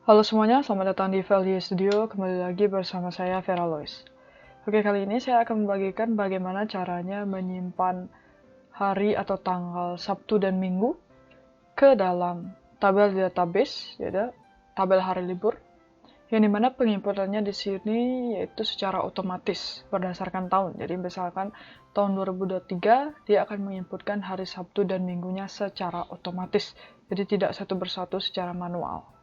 Halo semuanya, selamat datang di Value Studio. Kembali lagi bersama saya, Vera Lois. Oke, kali ini saya akan membagikan bagaimana caranya menyimpan hari atau tanggal Sabtu dan Minggu ke dalam tabel database, yaitu tabel hari libur, yang dimana penginputannya di sini yaitu secara otomatis berdasarkan tahun. Jadi misalkan tahun 2023, dia akan menginputkan hari Sabtu dan Minggunya secara otomatis. Jadi tidak satu persatu secara manual.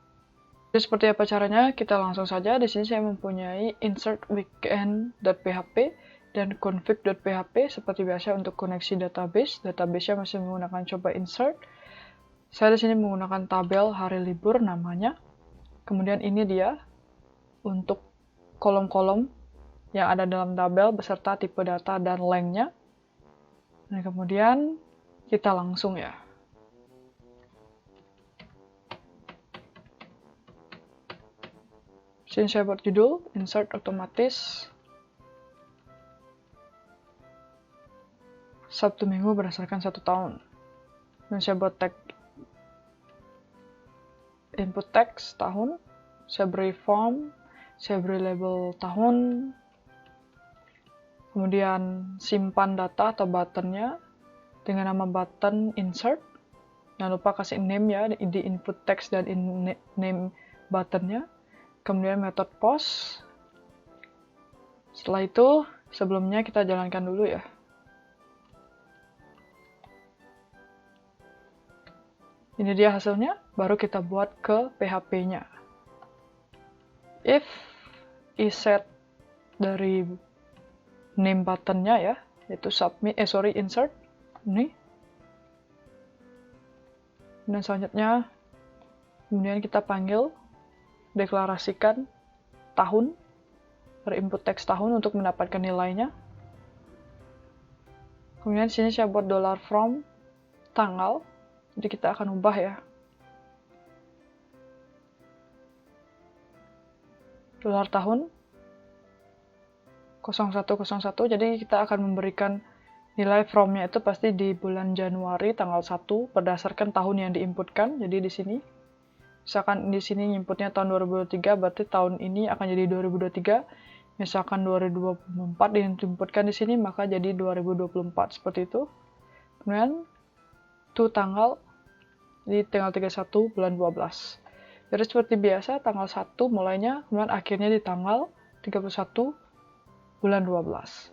Jadi seperti apa caranya? Kita langsung saja. Di sini saya mempunyai insert weekend.php dan config.php seperti biasa untuk koneksi database. Database-nya masih menggunakan coba insert. Saya di sini menggunakan tabel hari libur namanya. Kemudian ini dia untuk kolom-kolom yang ada dalam tabel beserta tipe data dan length-nya. Dan kemudian kita langsung ya. Sini saya buat judul, insert otomatis, Sabtu Minggu berdasarkan 1 tahun. Dan saya buat tag input text tahun, saya beri form, saya beri label tahun, kemudian simpan data atau buttonnya dengan nama button insert. Jangan lupa kasih name ya di input text dan name buttonnya. Kemudian method post. Setelah itu, sebelumnya kita jalankan dulu ya. Ini dia hasilnya, baru kita buat ke PHP-nya. If iset dari name button-nya ya, yaitu insert, ini. Dan selanjutnya, kemudian kita panggil, deklarasikan tahun, berinput teks tahun untuk mendapatkan nilainya. Kemudian sini saya buat $from tanggal, jadi kita akan ubah ya. $tahun 0101, jadi kita akan memberikan nilai from-nya itu pasti di bulan Januari tanggal 1 berdasarkan tahun yang diinputkan. Jadi di sini misalkan di sini inputnya tahun 2023, berarti tahun ini akan jadi 2023. Misalkan 2024 diinputkan di sini, maka jadi 2024 seperti itu. Kemudian to tanggal di tanggal 31 bulan 12. Jadi seperti biasa tanggal 1 mulainya, kemudian akhirnya di tanggal 31 bulan 12.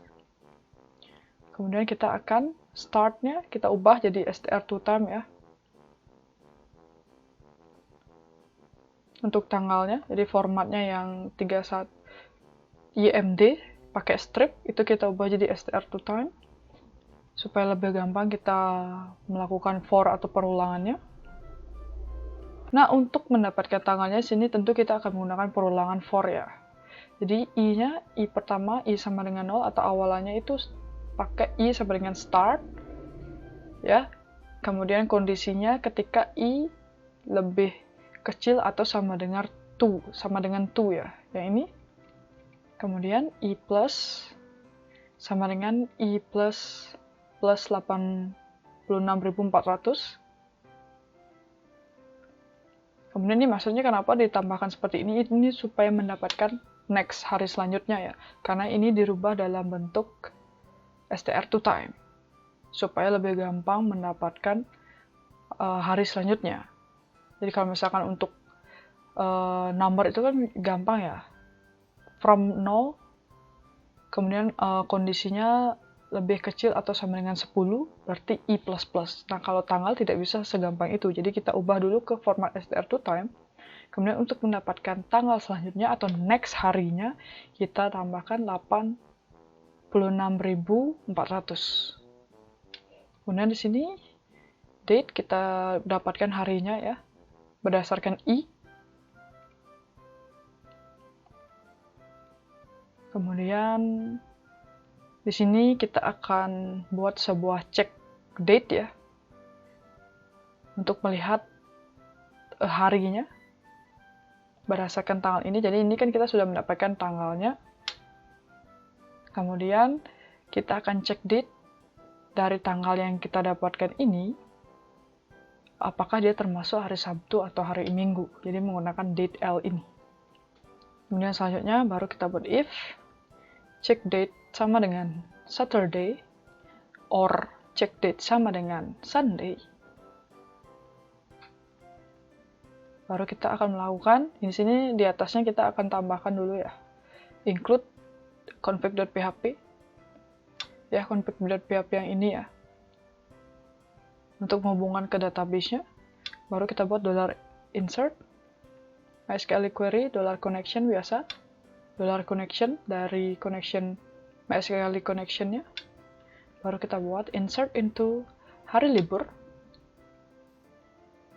Kemudian kita akan startnya kita ubah jadi str2time ya. Untuk tanggalnya, jadi formatnya yang 31 IMD pakai strip, itu kita ubah jadi str2time supaya lebih gampang kita melakukan for atau perulangannya. Nah, untuk mendapatkan tanggalnya sini tentu kita akan menggunakan perulangan for ya. Jadi i-nya, i pertama i sama dengan 0 atau awalannya itu pakai i sama dengan start ya. Kemudian kondisinya ketika i lebih kecil atau sama dengan 2 ya, yang ini. Kemudian i plus sama dengan i plus 86.400. Kemudian ini maksudnya kenapa ditambahkan seperti ini? Ini supaya mendapatkan next hari selanjutnya ya, karena ini dirubah dalam bentuk str2time supaya lebih gampang mendapatkan hari selanjutnya. Jadi kalau misalkan untuk number itu kan gampang ya, from 0, kemudian kondisinya lebih kecil atau sama dengan 10, berarti i++. Nah, kalau tanggal tidak bisa segampang itu, jadi kita ubah dulu ke format str2time. Kemudian untuk mendapatkan tanggal selanjutnya atau next harinya, kita tambahkan 86.400. Kemudian di sini date kita dapatkan harinya ya, berdasarkan i. Kemudian di sini kita akan buat sebuah check date ya, untuk melihat harinya berdasarkan tanggal ini. Jadi ini kan kita sudah mendapatkan tanggalnya. Kemudian kita akan cek date dari tanggal yang kita dapatkan ini, apakah dia termasuk hari Sabtu atau hari Minggu. Jadi menggunakan date L ini. Kemudian selanjutnya baru kita buat if check date sama dengan Saturday or check date sama dengan Sunday. Baru kita akan melakukan, di sini di atasnya kita akan tambahkan dulu ya, include config.php ya, config.php yang ini ya, untuk menghubungkan ke database-nya. Baru kita buat $insert MySQL query $connection biasa, $connection dari connection MySQL connection-nya. Baru kita buat insert into hari libur,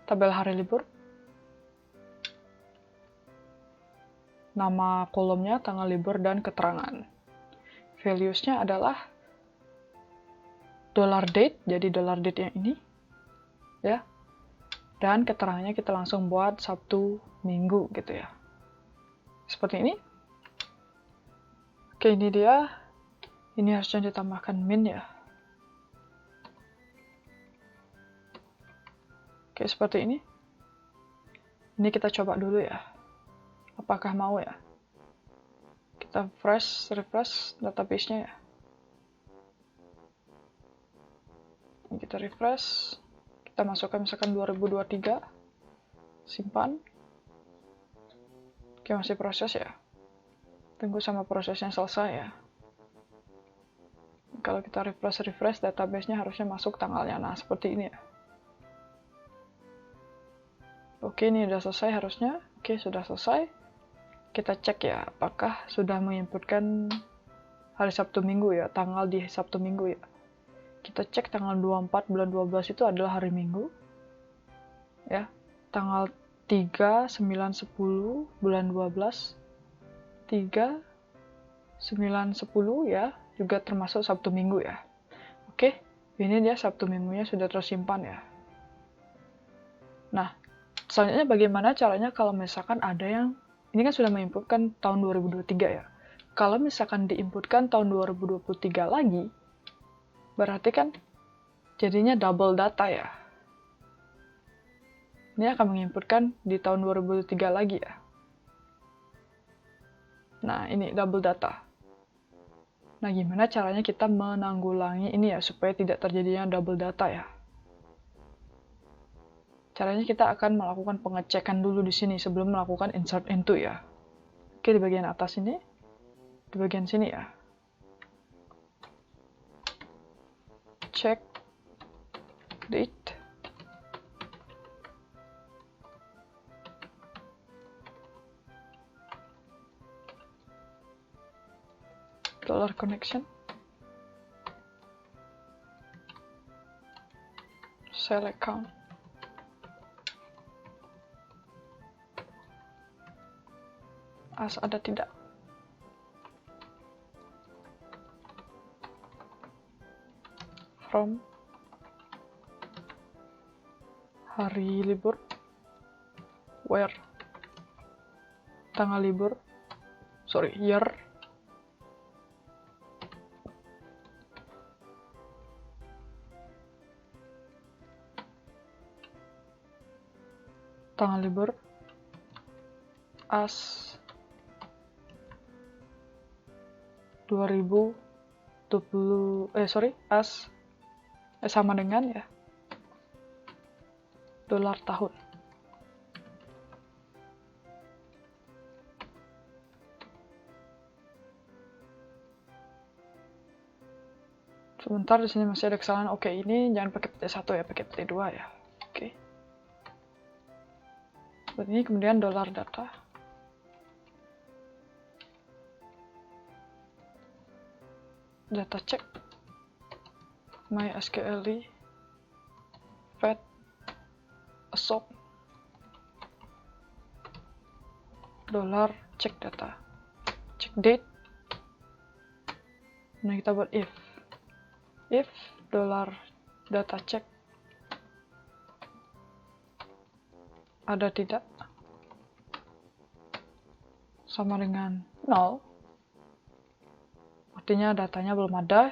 tabel hari libur, nama kolomnya tanggal libur dan keterangan. Values-nya adalah $date, jadi $date yang ini ya. Dan keterangannya kita langsung buat Sabtu, Minggu gitu ya. Seperti ini. Oke, ini dia. Ini harusnya ditambahkan min ya. Oke, seperti ini. Ini kita coba dulu ya. Apakah mau ya? Kita refresh database-nya ya. Ini kita refresh. Kita masukkan misalkan 2023. Simpan. Oke, masih proses ya. Tunggu sama prosesnya selesai ya. Kalau kita refresh database-nya harusnya masuk tanggalnya. Nah, seperti ini ya. Oke, ini sudah selesai harusnya. Oke, sudah selesai. Kita cek ya, apakah sudah menginputkan hari Sabtu Minggu ya, tanggal di Sabtu Minggu ya. Kita cek tanggal 24 bulan 12 itu adalah hari Minggu. Ya, tanggal 3, 9, 10 bulan 12. 3, 9, 10 ya, juga termasuk Sabtu Minggu ya. Oke, ini dia Sabtu Minggunya sudah tersimpan ya. Nah, selanjutnya bagaimana caranya kalau misalkan ada yang, ini kan sudah menginputkan tahun 2023 ya. Kalau misalkan diinputkan tahun 2023 lagi, berarti kan jadinya double data ya. Ini akan menginputkan di tahun 2023 lagi ya. Nah, ini double data. Nah, gimana caranya kita menanggulangi ini ya, supaya tidak terjadinya double data ya. Caranya kita akan melakukan pengecekan dulu di sini sebelum melakukan insert into ya. Oke, di bagian atas ini, di bagian sini ya. Check date $connection select count as ada tidak. From hari libur, where tanggal libur, year, tanggal libur, as 2020 as sama dengan ya dolar tahun. Sebentar, di sini masih ada kesalahan. Oke, ini jangan pakai PT1 ya, pakai PT2 ya. Oke. Seperti ini, kemudian dolar data. Data check. MySQL fetch asop dolar check data. Check date. Nah, kita buat if dolar data check ada tidak sama dengan 0, artinya datanya belum ada,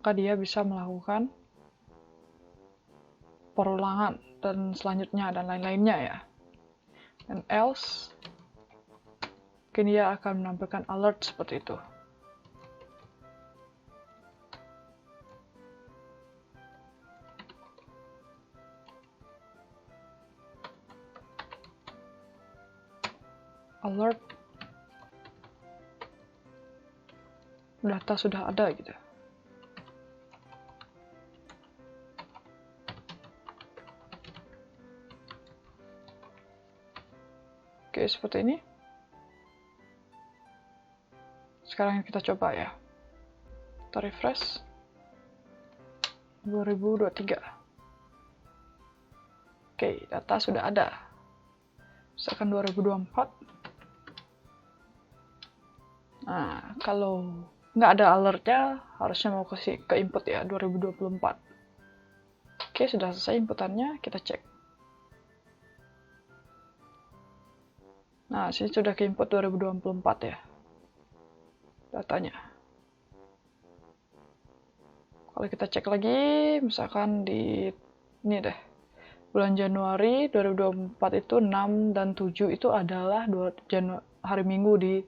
maka dia bisa melakukan perulangan dan selanjutnya dan lain-lainnya ya. Dan else, mungkin dia akan menampilkan alert seperti itu. Alert, data sudah ada gitu. Oke, seperti ini. Sekarang kita coba ya. Kita refresh. 2023. Oke, data sudah ada. Misalkan 2024. Nah, kalau nggak ada alertnya, harusnya mau ke input ya, 2024. Oke, sudah selesai inputannya, kita cek. Nah, sini sudah ke input 2024 ya, datanya. Kalau kita cek lagi, misalkan di ini deh, bulan Januari 2024 itu 6 dan 7 itu adalah hari Minggu di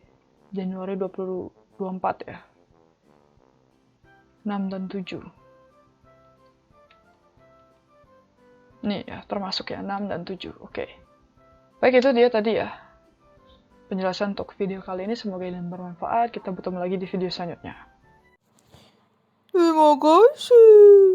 Januari 2024 ya. 6 dan 7. Nih ya, termasuk ya 6 dan 7. Oke. Baik, itu dia tadi ya penjelasan untuk video kali ini. Semoga ini bermanfaat. Kita bertemu lagi di video selanjutnya. Terima kasih.